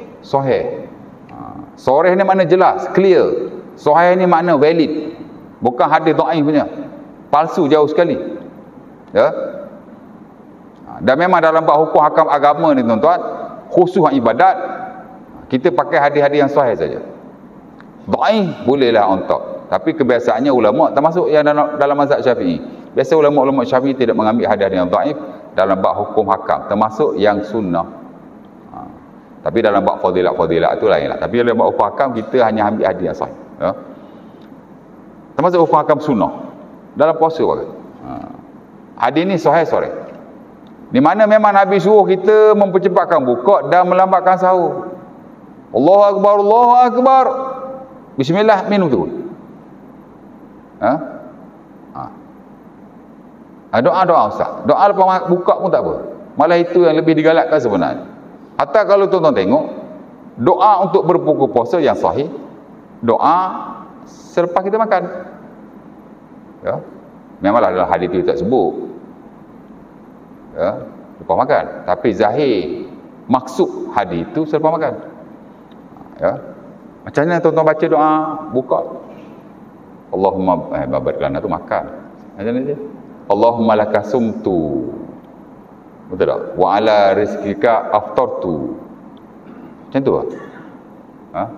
Sahih ni makna jelas, clear. Sahih ni makna valid. Bukan hadis dhaif punya. Palsu jauh sekali. Ya. Dan memang dalam bab hukum hakam agama ni tuan-tuan, khusus ibadat, kita pakai hadis-hadis yang sahih saja. Dhaif bolehlah on top. Tapi kebiasaannya ulama termasuk yang dalam mazhab Syafi'i. Biasa ulama-ulama Syafi'i tidak mengambil hadis yang dhaif dalam bab hukum hakam, termasuk yang sunnah. Tapi dalam bab fadilat tu lainlah. Tapi dalam bab hukum hakam kita hanya ambil hadis yang sahih. Ya. Termasuk hukum hakam sunnah. Dalam puasa pakai. Hadis ni sahih. Di mana memang Nabi suruh kita mempercepatkan buka dan melambatkan sahur. Allahu Akbar, Allahu Akbar. Bismillah, minum tu. Doa Ustaz. Doa lepas buka pun tak apa. Malah itu yang lebih digalakkan sebenarnya. Atau kalau tuan-tuan tengok, doa untuk berbuka puasa yang sahih, doa selepas kita makan. Ya. Memanglah dalam hadis itu tak sebut. Ya, lepas makan. Tapi zahir maksud hadis itu selepas makan. Ya. Macam mana tuan-tuan baca doa buka? Allahumma babat kelana tu makan. Macam mana dia? Allahumma laka sumtu. Betul tak? Wa ala rizqika aftartu. Macam tu lah.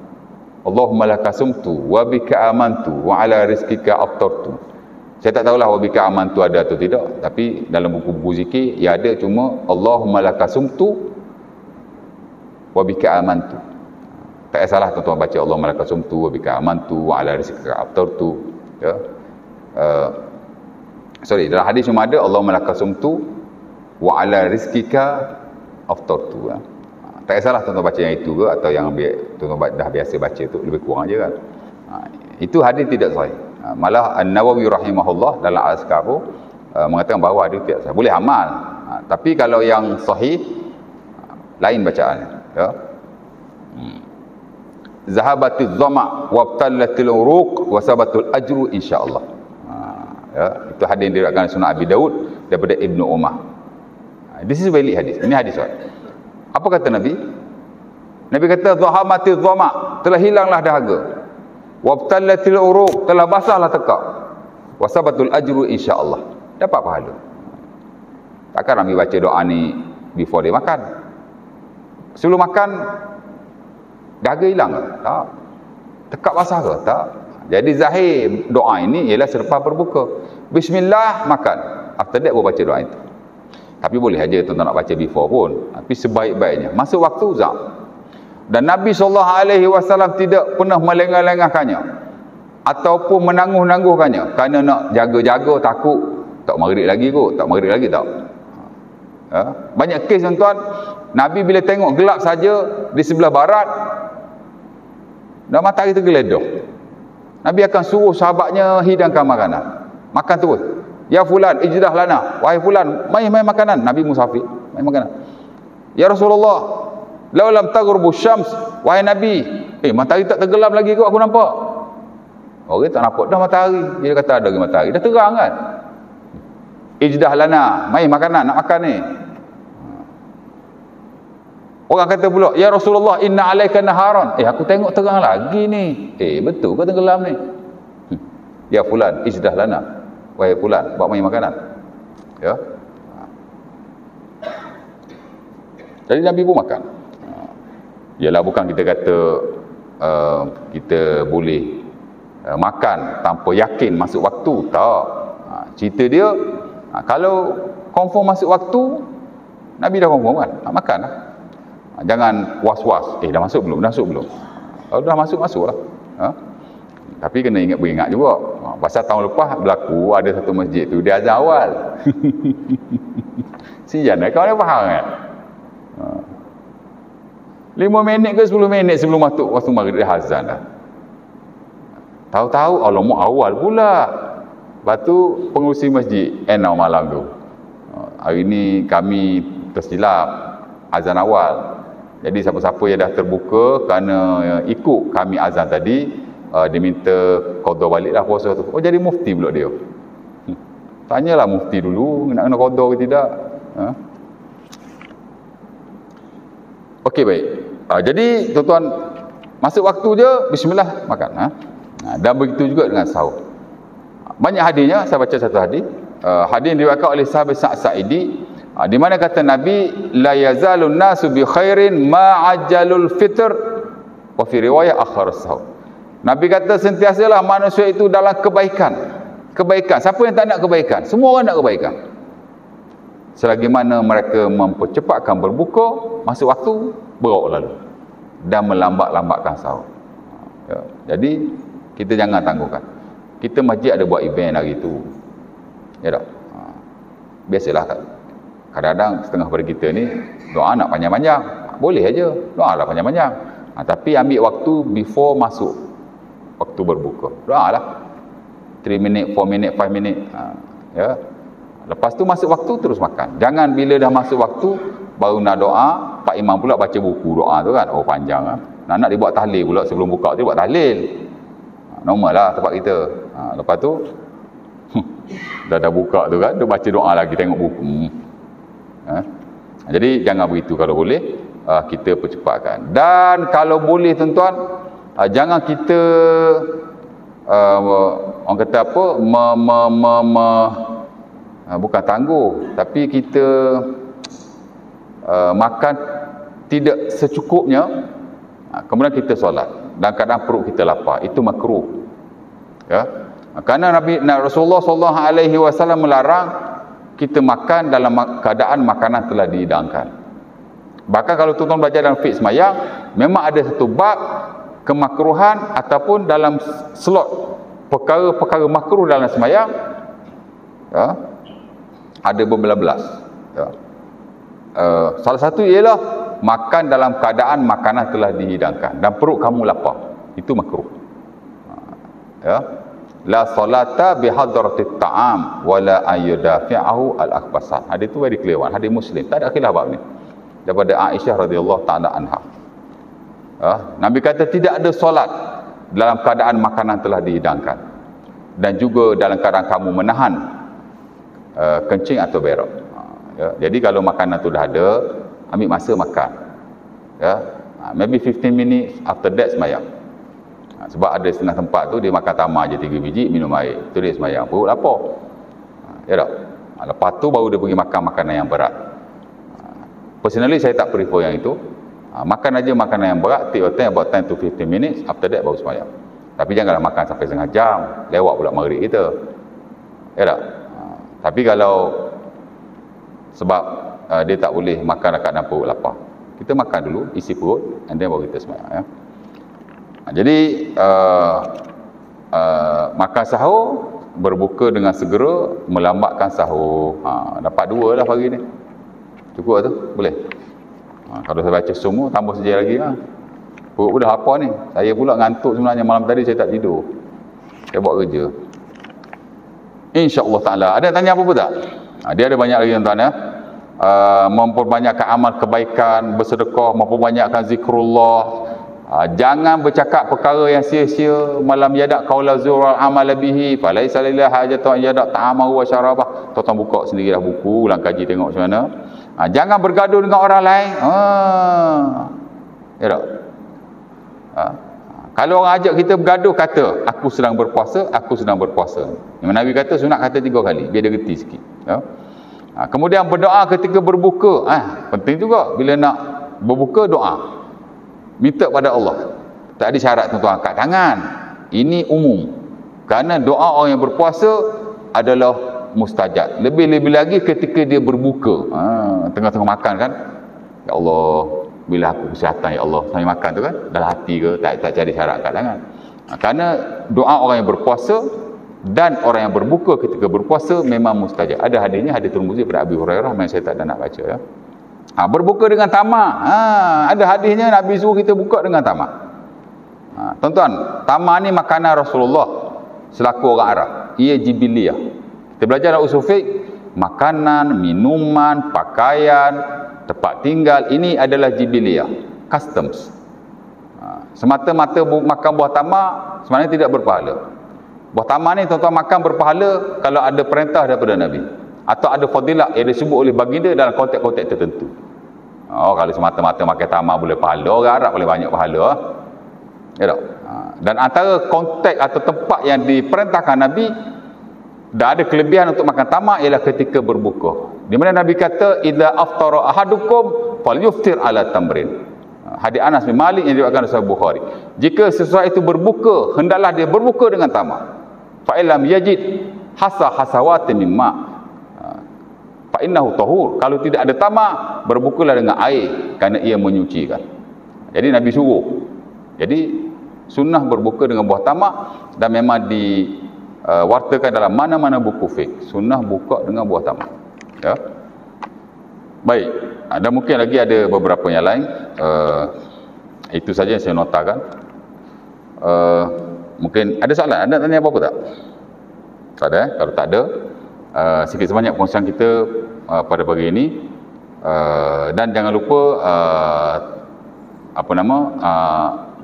Allahumma laka sumtu wa bika amantu wa ala rizqika aftartu. Saya tak tahulah wa bika amantu ada atau tidak, tapi dalam buku-buku zikir ya ada, cuma Allahumma laka sumtu wa bika amantu. Tak salah tuan-tuan baca Allahumma laka sumtu wa bika amantu wa ala rizqika aftartu. Ya. Dalam hadis cuma ada Allahumma laka sumtu wa ala rizqika aftartu. Tak salah tuan-tuan baca yang itu ke, atau yang tuan-tuan dah biasa baca tu lebih kurang je kan. Itu hadis tidak sahih. Malah An-Nawawi rahimahullah dalam Al-Azkar mengatakan bahawa hadis tidak sahih. Boleh amal. Tapi kalau yang sahih lain bacaannya. Ya. Zahabatiz zama' wabtallatil uruq wa sabatul ajru insya-Allah. Ya, itu hadis yang diriwayatkan Sunan Abi Daud daripada Ibnu Umar. This is valid hadis. Ini hadis sahih. Apa kata Nabi? Nabi kata zahamatiz zama', telah hilanglah dahaga. Wabtallatil uruq, telah basahlah tekak. Wa sabatul ajru insya-Allah. Dapat pahala. Takkan Nabi baca doa ni before dia makan. Sebelum makan dahaga hilang ke? Tak. Tekak basah ke? Tak. Jadi zahir doa ini ialah selepas berbuka. Bismillah, makan. After that baca doa itu. Tapi boleh aja tuan-tuan nak baca before pun. Tapi sebaik-baiknya masuk waktu zam. Dan Nabi SAW tidak pernah melengah-lengahkannya. ataupun menangguh-nangguhkannya kerana nak jaga-jaga takut tak maghrib lagi kot, tak maghrib lagi tak. Banyak kes tuan-tuan, Nabi bila tengok gelap saja di sebelah barat dah matahari tergeledah, Nabi akan suruh sahabatnya hidangkan makanan, makan terus. Ya fulan ijdah lana, wahai fulan mai makanan. Nabi musafir, mai makanan. Ya Rasulullah law lam taghrubu syams, wahai Nabi, matahari tak tergelam lagi kot aku nampak. Orang tak nampak dah matahari, dia kata ada lagi matahari, dah terang kan. Ijdah lana, mai makanan, nak makan ni. Orang kata pula, ya Rasulullah inna alaika naharan, aku tengok terang lagi ni. Betul ke tenggelam ni? Ya fulan ijdah lana, wahai fulan bawa mai makanan. Ya. Jadi Nabi pun makan. Yalah, bukan kita kata kita boleh makan tanpa yakin masuk waktu, tak. Cerita dia, kalau confirm masuk waktu, Nabi dah confirm kan, makan lah. Jangan was-was, dah masuk belum, dah masuk belum. Kalau dah masuk, masuklah. Tapi kena beringat juga. Pasal tahun lepas berlaku, ada satu masjid tu dia azan awal. Sian lah, kau ni faham kan? 5 minit ke 10 minit sebelum masuk waktu maghrib dia azan dah. Tahu-tahu alamak awal pula. Lepas tu pengurusi masjid enam malam tu, hari ni kami tersilap azan awal. Jadi siapa-siapa yang dah terbuka kerana ikut kami azan tadi, dia minta qada baliklah puasa tu. Jadi mufti pula dia. Tanyalah mufti dulu nak kena qada ke tidak. Okey, baik. Jadi tuan-tuan, masuk waktu je bismillah makan. Dan begitu juga dengan sahur. Banyak hadisnya, saya baca satu hadis. Hadis yang diriwayatkan oleh sahabat Sa'idi, di mana kata Nabi, la yazalun nasu bi khairin ma ajjalul fitr, wa fi riwayah akhar sahur. Nabi kata sentiasalah manusia itu dalam kebaikan. Kebaikan. Siapa yang tak nak kebaikan? Semua orang nak kebaikan. Selagi mana mereka mempercepatkan berbuka masuk waktu, berok lalu, dan melambat-lambatkan sahur. Jadi kita jangan tangguhkan. Kita masjid ada buat event hari tu, ya tak? Biasalah, kadang-kadang setengah pada kita ni doa nak panjang-panjang, boleh aja, doa lah panjang-panjang. Tapi ambil waktu before masuk waktu berbuka, doa lah 3 minit, 4 minit, 5 minit. Ya. Lepas tu masuk waktu terus makan. Jangan bila dah masuk waktu baru nak doa, Pak Imam pula baca buku doa tu kan, panjang lah. Nak dibuat tahlil pula sebelum buka tu, buat tahlil. Normal lah tempat kita. Lepas tu dah buka tu kan, dia baca doa lagi, tengok buku. Jadi jangan begitu kalau boleh, kita percepatkan. Dan kalau boleh tuan-tuan, jangan kita orang kata apa, bukan tangguh, tapi kita makan tidak secukupnya, kemudian kita solat dan kadang perut kita lapar, itu makruh. Ya, kerana Rasulullah SAW melarang kita makan dalam keadaan makanan telah dihidangkan. Bahkan kalau tuan-tuan belajar dalam fiqh semayang, memang ada satu bab kemakruhan ataupun dalam slot perkara-perkara makruh dalam semayang, ya, ada berbelas-belas. Ya. Salah satu ialah makan dalam keadaan makanan telah dihidangkan dan perut kamu lapar, itu makruh. Ya, la salata bihadratit ta'am wala ayyudafi'ahu al-akhbasan. Hadis itu very clear one, hadis Muslim, tak ada khilaf bab ni, daripada Aisyah radhiyallahu taala anha. Nabi kata tidak ada solat dalam keadaan makanan telah dihidangkan, dan juga dalam keadaan kamu menahan kencing atau berak. Ya, jadi kalau makanan tu dah ada, ambil masa makan. Ya, maybe 15 minutes after that semayang. Sebab ada setengah tempat tu dia makan tamar je 3 biji, minum air, tu dia semayang, perut lapar. Ya tak? Lepas tu baru dia pergi makan makanan yang berat. Personally saya tak prefer yang itu. Makan aja makanan yang berat, take your time about 10 to 15 minutes, after that baru semayang. Tapi janganlah makan sampai setengah jam, lewat pula maghrib kita. Ya tak? Tapi kalau sebab dia tak boleh makan dekat dalam perut lapar, kita makan dulu, isi perut, and then baru kita semayang. Ya? Jadi makan sahur, berbuka dengan segera, melambatkan sahur. Dapat 2 lah pagi ni. Cukup tu? Boleh? Kalau saya baca semua, tambah saja lagi lah. Perut dah apa ni? Saya pula ngantuk sebenarnya, malam tadi saya tak tidur. Saya buat kerja. InsyaAllah ta'ala. Ada tanya apa-apa tak? Dia ada banyak lagi tuan-tuan ya. Memperbanyakkan amal kebaikan, bersedekah, memperbanyakkan zikrullah. Jangan bercakap perkara yang sia-sia. Malam yadak qaula zural amal bihi falaisa lillahi hajatun yadak ta'amahu wa syarabah. Tuan-tuan buka sendirilah buku, ulang kaji tengok macam mana. Jangan bergaduh dengan orang lain. Ya tak? Kalau orang ajak kita bergaduh, kata aku sedang berpuasa, aku sedang berpuasa. Imam Nabi kata sunat kata 3 kali biar dia reti sikit ya? Kemudian berdoa ketika berbuka, penting juga. Bila nak berbuka, doa, minta pada Allah. Tak ada syarat tuan-tuan angkat tangan. Ini umum, kerana doa orang yang berpuasa adalah mustajab. Lebih-lebih lagi ketika dia berbuka, tengah-tengah makan kan, ya Allah, bila aku kesihatan ya Allah, sambil makan tu kan, dalam hati ke, tak cari syarat angkat tangan. Kerana doa orang yang berpuasa dan orang yang berbuka ketika berpuasa memang mustajab. Ada hadisnya, hadis Tirmizi pada Abi Hurairah, yang saya tak nak baca ya. Berbuka dengan tamak, ada hadisnya Nabi suruh kita buka dengan tamak. Tuan-tuan, tamak ni makanan Rasulullah selaku orang Arab. Ia jibiliyah. Kita belajar dalam usul fiqh, makanan, minuman, pakaian, tempat tinggal, ini adalah jibiliyah, customs. Semata-mata makan buah tamak sebenarnya tidak berpahala. Buah tamak ni tuan-tuan makan berpahala kalau ada perintah daripada Nabi, atau ada fadilah yang disebut oleh baginda dalam konteks-konteks tertentu. Kalau semata-mata makan tamak boleh pahala, orang Arab boleh banyak pahala. Ya tak? Dan antara konteks atau tempat yang diperintahkan Nabi dan ada kelebihan untuk makan tamak ialah ketika berbuka. Di mana Nabi kata, idza aftara ahadukum falyuftir ala tamrin. Hadis Anas bin Malik yang diriwayatkan oleh Sahih Bukhari. Jika seseorang itu berbuka, hendaklah dia berbuka dengan tamak. Fa illam yajid hasawatin mimma fa innahu tahur. Kalau tidak ada tamak, berbukalah dengan air, kerana ia menyucikan. Jadi Nabi suruh. Jadi sunnah berbuka dengan buah tamak, dan memang wartakan dalam mana-mana buku fiqh, sunnah buka dengan buah tamak ya. Baik, dan mungkin lagi ada beberapa yang lain. Itu saja yang saya notakan. Mungkin ada soalan, ada tanya apa-apa tak? Tak ada. Kalau tak ada, sikit sebanyak perkongsian kita pada pagi ini. Dan jangan lupa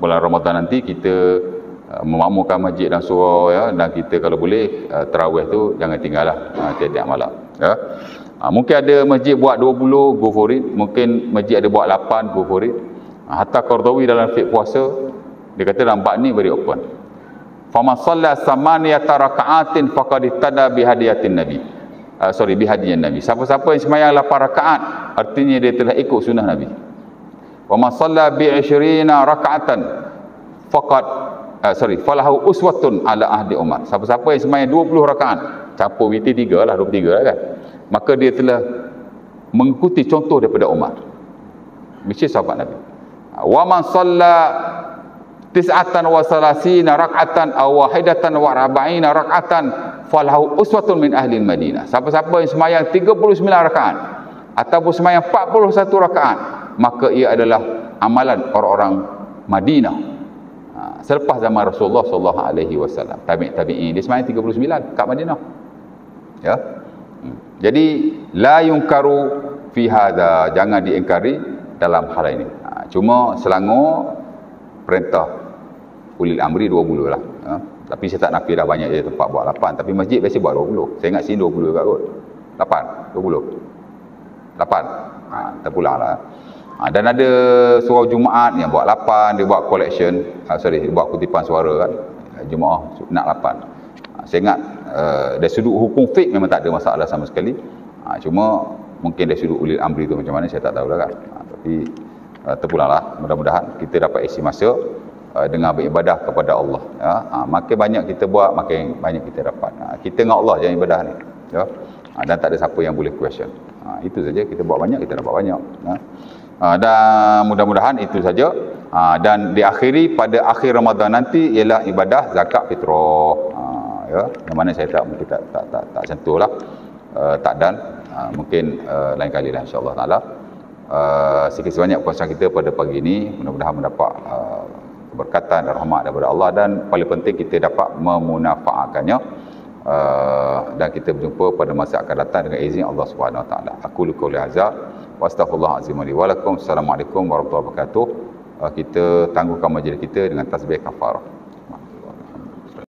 bulan Ramadan nanti kita memakmurkan masjid dan surau ya, dan kita kalau boleh tarawih tu jangan tinggallah tiap-tiap malam ya. Mungkin ada masjid buat 20, go for it. Mungkin masjid ada buat 8, go for it. Hatta Qardawi dalam fiqh puasa dia kata dalam bab ni very open. Faman shalla samaniyata raka'atin faqad ihtada bi hadiyatin nabi. Bi hadiyan nabi. Siapa-siapa yang sembahyang 8 rakaat, artinya dia telah ikut sunnah Nabi. Wa man shalla bi 20 raka'atan faqad falahu uswatun ala ahdi Umar. Siapa-siapa yang sembahyang 20 rakaat, campur witir 3 lah, 23 lah kan, maka dia telah mengikuti contoh daripada Umar, which is sahabat Nabi. Wa man shalla 39 rak'atan aw wahidatan wa 40 rak'atan falahu uswatun min ahli Madinah. Siapa-siapa yang sembahyang 39 rakaat ataupun sembahyang 41 rakaat, maka ia adalah amalan orang-orang Madinah selepas zaman Rasulullah sallallahu alaihi wasallam. Tabi'in dia sembahyang 39 kat Madinah ya. Jadi la yunkaru fi hadza, jangan diingkari dalam hal ini. Cuma selangor perintah ulil amri 20 lah ya. Tapi saya tak nafi dah banyak je tempat buat 8, tapi masjid biasa buat 20. Saya ingat sini 20 juga kot. 8, 20. 8. Terpulang lah. Dan ada surau Jumaat yang buat 8, dia buat collection, dia buat kutipan suara kan. Jemaah nak 8. Saya ingat dari sudut hukum fiqh memang tak ada masalah sama sekali. Cuma mungkin dari sudut ulil amri tu macam mana saya tak tahu lah kan. Tapi terpulanglah, mudah-mudahan kita dapat isi masa dengan beribadah kepada Allah ya. Makin banyak kita buat, makin banyak kita dapat. Kita dengan Allah jangan ibadah ni ya. Dan tak ada siapa yang boleh question. Itu saja, kita buat banyak, kita dapat banyak ya. Dan mudah-mudahan itu saja Dan diakhiri pada akhir Ramadan nanti ialah ibadah zakat fitrah. Ya, yang mana saya mungkin tak sentuhlah, tak dan mungkin lain kali lah insya-Allah taala. Sikit sebanyak puasa kita pada pagi ini mudah-mudahan mendapat keberkatan dan rahmat daripada Allah, dan paling penting kita dapat memanfaatkannya, dan kita berjumpa pada masa akan datang dengan izin Allah Subhanahu Wa Taala. Aku qouli hadza wa astaghfirullahalazim li wa lakum. Assalamualaikum warahmatullahi wabarakatuh. Kita tangguhkan majlis kita dengan tasbih kafarah.